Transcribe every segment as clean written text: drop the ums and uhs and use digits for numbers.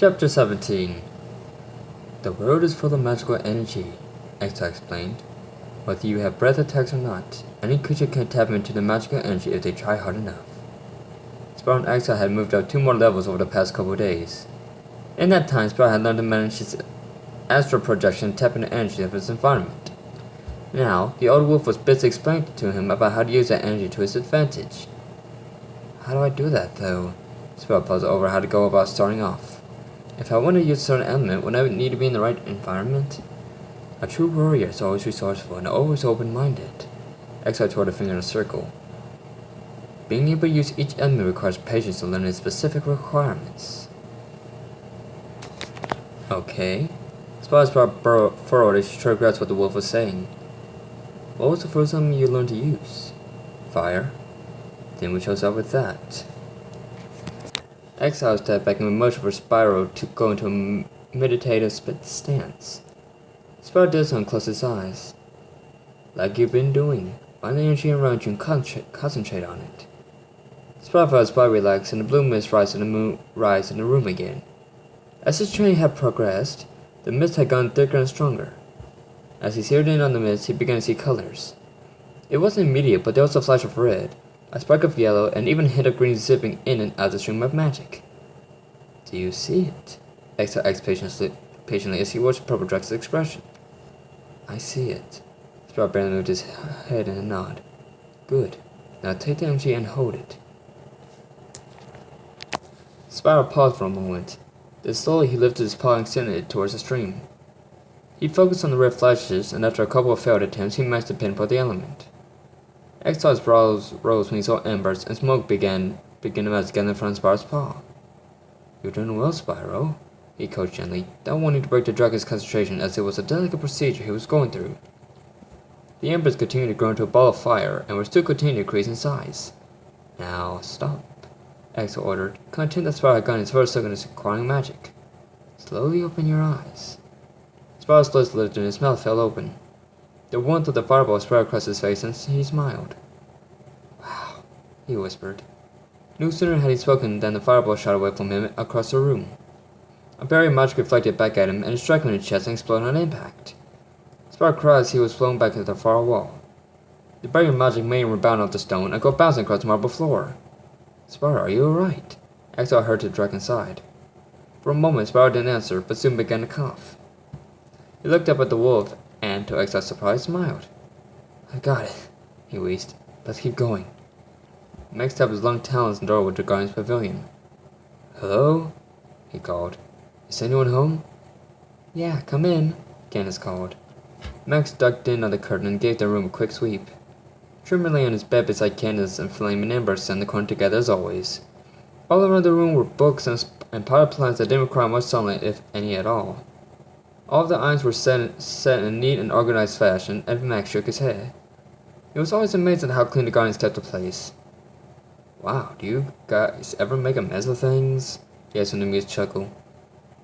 Chapter 17. The world is full of magical energy, Exile explained. Whether you have breath attacks or not, any creature can tap into the magical energy if they try hard enough. Spyro and Exile had moved up 2 more levels over the past couple of days. In that time, Spyro had learned to manage his astral projection and tap into energy of his environment. Now, the old wolf was busy explaining to him about how to use that energy to his advantage. How do I do that, though? Spyro puzzled over how to go about starting off. If I want to use a certain element, would I need to be in the right environment? A true warrior is always resourceful and always open-minded. Exile twirled a finger in a circle. Being able to use each element requires patience to learn its specific requirements. Okay. Spyro furrowed as she tried to grasp what the wolf was saying. What was the first element you learned to use? Fire. Then we chose up with that. Exile stepped back in motion for Spyro to go into a meditative stance. Spyro did so and closed his eyes. Like you've been doing. Find the energy around you and concentrate on it. Spyro felt his body relax and the blue mist rise in the room again. As his training had progressed, the mist had gotten thicker and stronger. As he zeroed in on the mist, he began to see colors. It wasn't immediate, but there was a flash of red, a spark of yellow, and even a hint of green zipping in and out of the stream of magic. Do you see it? Exile asked patiently as he watched Purple Drax's expression. I see it. Spyro barely moved his head in a nod. Good. Now take the energy and hold it. Spyro paused for a moment. Then slowly he lifted his paw and extended it towards the stream. He focused on the red flashes, and after a couple of failed attempts, he managed to pinpoint the element. Exile's brows rose when he saw embers, and smoke began to melt again in front of Spyro's paw. You're doing well, Spyro, he coached gently, not wanting to break the dragon's concentration as it was a delicate procedure he was going through. The embers continued to grow into a ball of fire, and were still continuing to increase in size. Now, stop, Exile ordered, content that Spyro had gotten his first look at his acquiring magic. Slowly open your eyes. Spyro's lips lifted and his mouth fell open. The warmth of the fireball spread across his face and he smiled. Wow, he whispered. No sooner had he spoken than the fireball shot away from him across the room. A berry of magic reflected back at him and struck him in the chest and exploded on impact. Spyro cried as he was blown back to the far wall. The berry of magic made him rebound off the stone and go bouncing across the marble floor. Spyro, are you alright? Exile heard the dragon sighed. For a moment Spyro didn't answer, but soon began to cough. He looked up at the wolf and, to Exile's surprise, smiled. I got it, he wheezed. Let's keep going. Max tapped his long talons in the door with the guardian's pavilion. Hello? He called. Is anyone home? Yeah, come in, Candace called. Max ducked in on the curtain and gave the room a quick sweep. Trimmer lay on his bed beside Candace and flaming embers sat in the corner together as always. All around the room were books and potted plants that didn't require much sunlight, if any at all. All of the irons were set in a neat and organized fashion, and Max shook his head. He was always amazed at how clean the guardians kept the place. Wow, do you guys ever make a mess of things? He asked with an amused chuckle.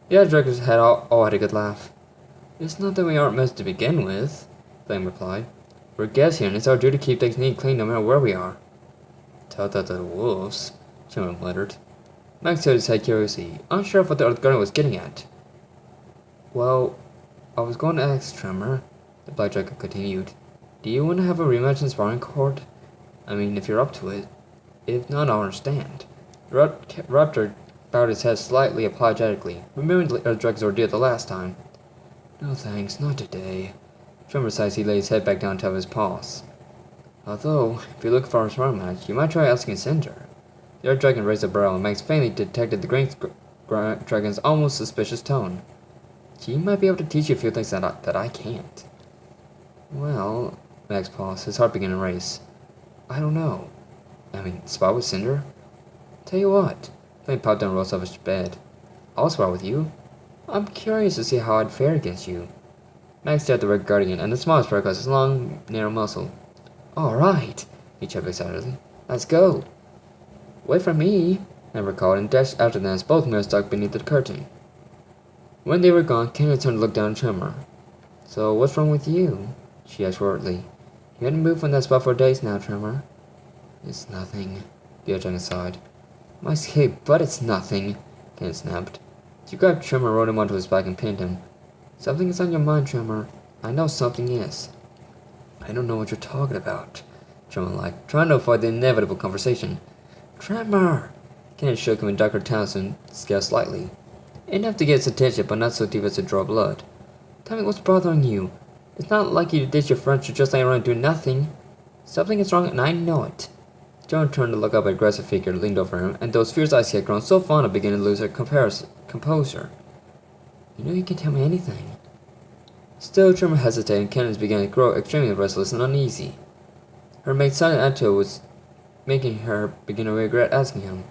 The other directors had all had a good laugh. It's not that we aren't messed to begin with, Flame replied. We're guests here, and it's our duty to keep things neat and clean no matter where we are. Tell that to the wolves, Chimera muttered. Max tilted his head curiously, unsure of what the other guardian was getting at. Well, I was going to ask Tremor, the Black Dragon continued. Do you want to have a rematch in sparring court? I mean, if you're up to it. If not, I'll understand. The Raptor bowed his head slightly apologetically, remembering the dragon's ordeal the last time. No thanks, not today. Tremor sighed as he laid his head back down on top of his paws. Although, if you're looking for a smart match, you might try asking Cinder. The other dragon raised a brow, and Max faintly detected the green dragon's almost suspicious tone. She might be able to teach you a few things that I can't. Well, Max paused, his heart began to race. I don't know. I mean, spar with Cinder? Tell you what, Flame popped down and rose off his bed. I'll spar with you. I'm curious to see how I'd fare against you. Max stared at the Red Guardian, and the smile spread across his long, narrow muzzle. Alright, he chirped excitedly. Let's go. Wait for me, Amber called, and dashed after them as both mirrors stuck beneath the curtain. When they were gone, Candace turned to look down at Tremor. So, what's wrong with you? She asked worriedly. You hadn't moved from that spot for days now, Tremor. It's nothing, the other dragon sighed. My escape, but it's nothing, Candace snapped. She grabbed Tremor, rode him onto his back, and pinned him. Something is on your mind, Tremor. I know something is. I don't know what you're talking about, Tremor lied, trying to avoid the inevitable conversation. Tremor! Kenneth shook him, and Dr. Townsend scowled slightly. Enough to get his attention, but not so deep as to draw blood. Tell me what's bothering you. It's not like you ditch your friends to just lay around doing nothing. Something is wrong, and I know it. John turned to look up at a aggressive figure leaned over him, and those fierce eyes he had grown so fond of began to lose their composure. You know you can tell me anything. Still, Tremor hesitated, and Candace began to grow extremely restless and uneasy. Her mate's silent attitude was making her begin to regret asking him.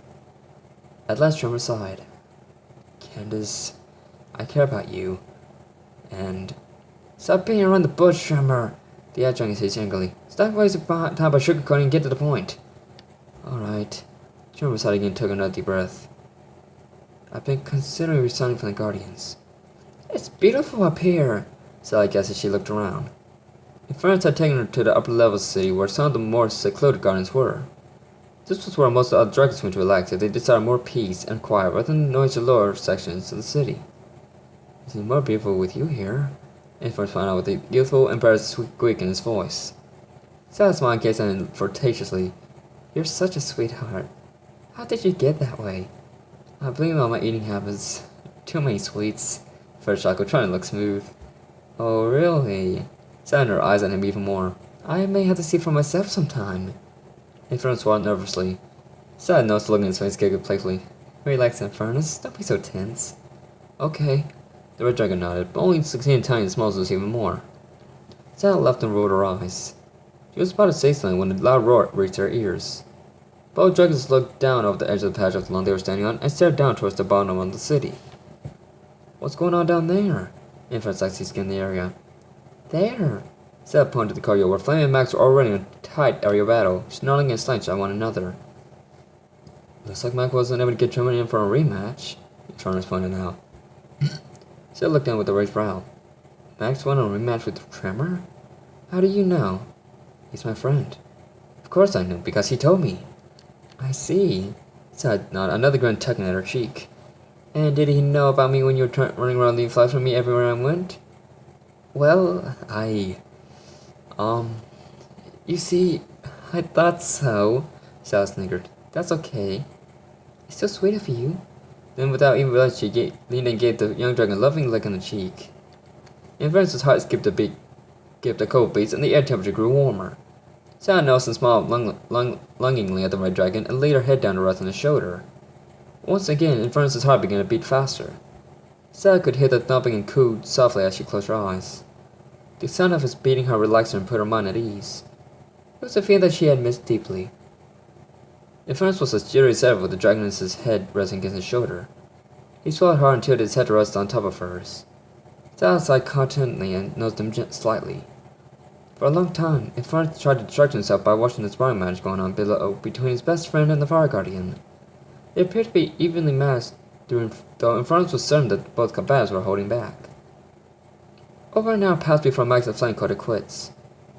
At last, Tremor sighed. Candace, I care about you. And... Stop beating around the bush, Tremor! The adjunct said angrily. Stop wasting time by sugarcoating and get to the point. Alright. Tremor sighed again and took another deep breath. I've been considering resigning from the Guardians. It's beautiful up here, Sally guessed as she looked around. Her friends had taken her to the upper levels of the city where some of the more secluded Guardians were. This was where most of the other dragons went to relax if they desired more peace and quiet rather than the noisy lower sections of the city. It's more beautiful with you here, Infernus found out with a youthful, embarrassed squeak in his voice. Sally smiled and gazed at him flirtatiously. You're such a sweetheart. How did you get that way? I blame all my eating habits. Too many sweets. First chuckled, trying to look smooth. Oh, really? Sally her eyes on him even more. I may have to see for myself sometime. Infernus swallowed nervously. Sally noticed the look in his face, giggled playfully. Relax, Infernus. Don't be so tense. Okay. The red dragon nodded, but only succeeded in tying the small loose even more. Sally left and rolled her eyes. She was about to say something when a loud roar reached her ears. Both dragons looked down over the edge of the patch of the lawn they were standing on and stared down towards the bottom of the city. What's going on down there? Infernus actually scanned the area. There! Sally pointed to the courtyard where Flame and Max were already in a tight area battle, snarling and slanting at one another. Looks like Max wasn't able to get Tremor in for a rematch, Infernus pointed out. Sally looked down with a raised brow. Max won a rematch with Tremor? How do you know? He's my friend. Of course I know, because he told me. I see. Sally nodded, another grin tugging at her cheek. And did he know about me when you were running around leaving flies from me everywhere I went? Well, you see, I thought so, Sally sniggered. That's okay. It's so sweet of you. Then without even realizing she leaned and gave the young dragon a loving lick on the cheek. Infernus' heart skipped a couple beats and the air temperature grew warmer. Sally Nelson smiled longingly at the red dragon and laid her head down to rest on his shoulder. Once again, Infernus' heart began to beat faster. Sally could hear the thumping and cooed softly as she closed her eyes. The sound of his beating heart relaxed her and put her mind at ease. It was a feeling that she had missed deeply. Infernus was as jittery as ever with the dragon's head resting against his shoulder. He swallowed hard and tilted his head to rest on top of hers. Sally sighed contentedly and nosed him slightly. For a long time, Infernus tried to distract himself by watching the sparring match going on below between his best friend and the Fire Guardian. They appeared to be evenly matched, though Infernus was certain that both combatants were holding back. Over an hour passed before Max and Flame called it quits.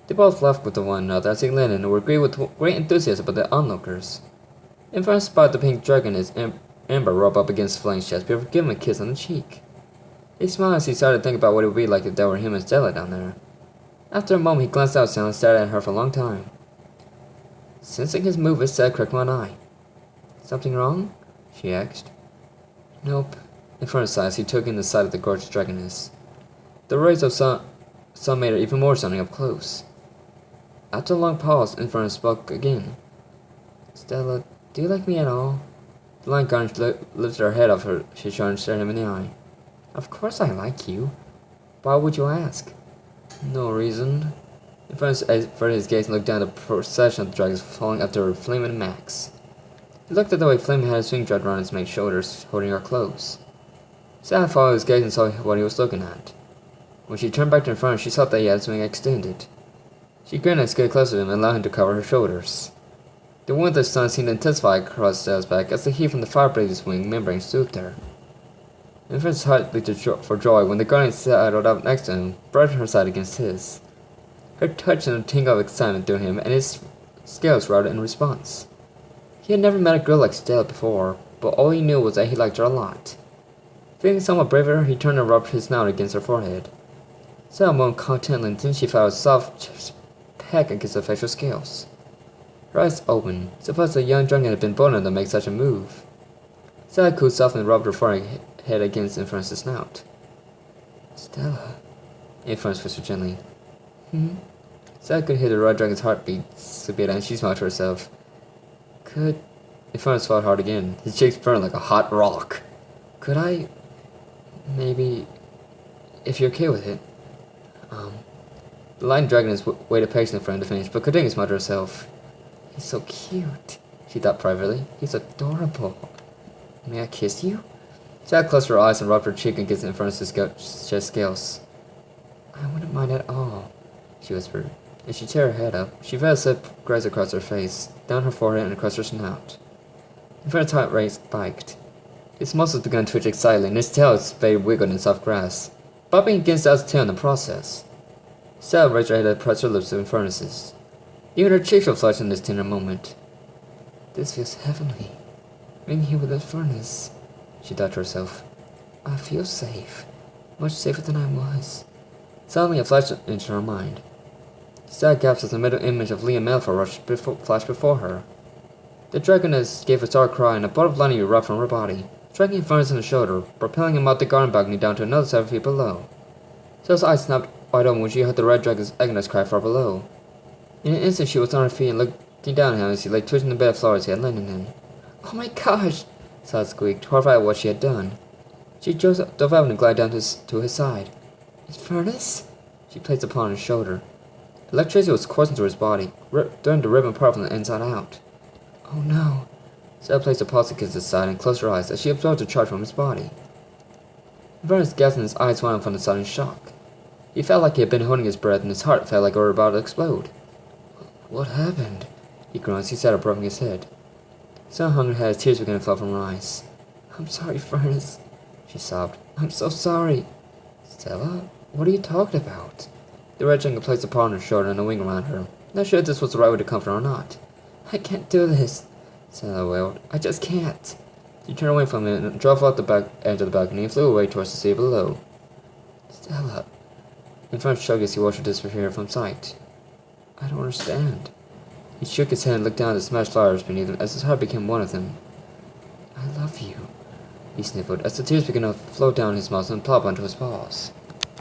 They both left with one another as they landed and were greeted with great enthusiasm by the onlookers. Infernus spotted the pink dragon as Amber rub up against Flame's chest before giving him a kiss on the cheek. He smiled as he started to think about what it would be like if there were him and Stella down there. After a moment, he glanced outside and stared at her for a long time. Sensing his movement, Stella cracked one eye. Something wrong? She asked. Nope. Infernus sighed as he took in the sight of the gorgeous dragoness. The rays of sun made her even more stunning up close. After a long pause, Infernus spoke again. Stella, do you like me at all? The Lion Guardian lifted her head off her shoulder and stared him in the eye. Of course I like you. Why would you ask? No reason. Infernus averted his gaze and looked down at the procession of the dragons falling after Flame and Max. He looked at the way Flame had a swing dragged around his mate's shoulders, holding her close. Sally followed his gaze and saw what he was looking at. When she turned back to Infernus, she saw that he had his swing extended. She grinned and scaled closer to him and allowed him to cover her shoulders. The warmth of the sun seemed to intensify across Stella's back as the heat from the fire-blazed wing membrane soothed her. Infernus' heart leaped for joy when the Guardian sidled up next to him, brushed her side against his. Her touch sent a tingle of excitement through him, and his scales routed in response. He had never met a girl like Stella before, but all he knew was that he liked her a lot. Feeling somewhat braver, he turned and rubbed his snout against her forehead. Stella moaned contentedly until she felt a soft peck against her facial scales. Her eyes opened. Suppose the young dragon had been bold enough to make such a move. Stella cooed softly and rubbed her forehead against Infernus's snout. Stella, Infernus whispered gently. Stella could hear the red dragon's heartbeats a bit, and she smiled to herself. Could... Infernus fought hard again. His cheeks burned like a hot rock. Could I... maybe... if you're okay with it? The lion dragon waited patiently for him to finish, but continued to smile to herself. He's so cute, she thought privately. He's adorable. May I kiss you? Stella closed her eyes and rubbed her cheek against Infernus's chest scales. I wouldn't mind at all, she whispered. As she turned her head up, she felt a slip graze across her face, down her forehead and across her snout. Infernus' heart rate spiked. His muscles began to twitch excitedly, and his tail wiggled in soft grass, bobbing against Stella's tail in the process. Stella raised her head and pressed her lips to Infernus's. Even her cheeks were flushed in this tender moment. This feels heavenly. Being here with Infernus, she thought to herself. I feel safe. Much safer than I was. Suddenly a flash into her mind. Stella gasped as the middle image of Liam Malfoy flashed before her. The dragoness gave a startled cry, and a bolt of lightning erupted from her body, striking Infernus in the shoulder, propelling him out the garden balcony down to another 7 feet below. Stella's eyes snapped wide open when she heard the red dragon's agonized cry far below. In an instant she was on her feet and looking down at him as he lay twitching the bed of flowers he had landed in. Oh my gosh! Stella squeaked, horrified at what she had done. She dove out and glided down to his side. Infernus? She placed upon his shoulder. Electricity was coursing through his body, tearing the ribbon apart from the inside out. Oh no. Stella placed a pulse against his side and closed her eyes as she absorbed the charge from his body. Infernus gasped and his eyes went up from the sudden shock. He felt like he had been holding his breath and his heart felt like it were about to explode. What happened? He groaned as he sat up rubbing his head. Stella hung her head as tears began to flow from her eyes. I'm sorry, Infernus, she sobbed. I'm so sorry. Stella, what are you talking about? The red dragon placed a paw on her shoulder and a wing around her, not sure if this was the right way to comfort her or not. I can't do this, Stella wailed. I just can't. She turned away from him and drove off the back edge of the balcony and flew away towards the sea below. Stella. Infernus shrugged as he watched her disappear from sight. I don't understand. He shook his head and looked down at the smashed flowers beneath him as his heart became one of them. I love you, he sniffled as the tears began to flow down his mouth and plop onto his paws.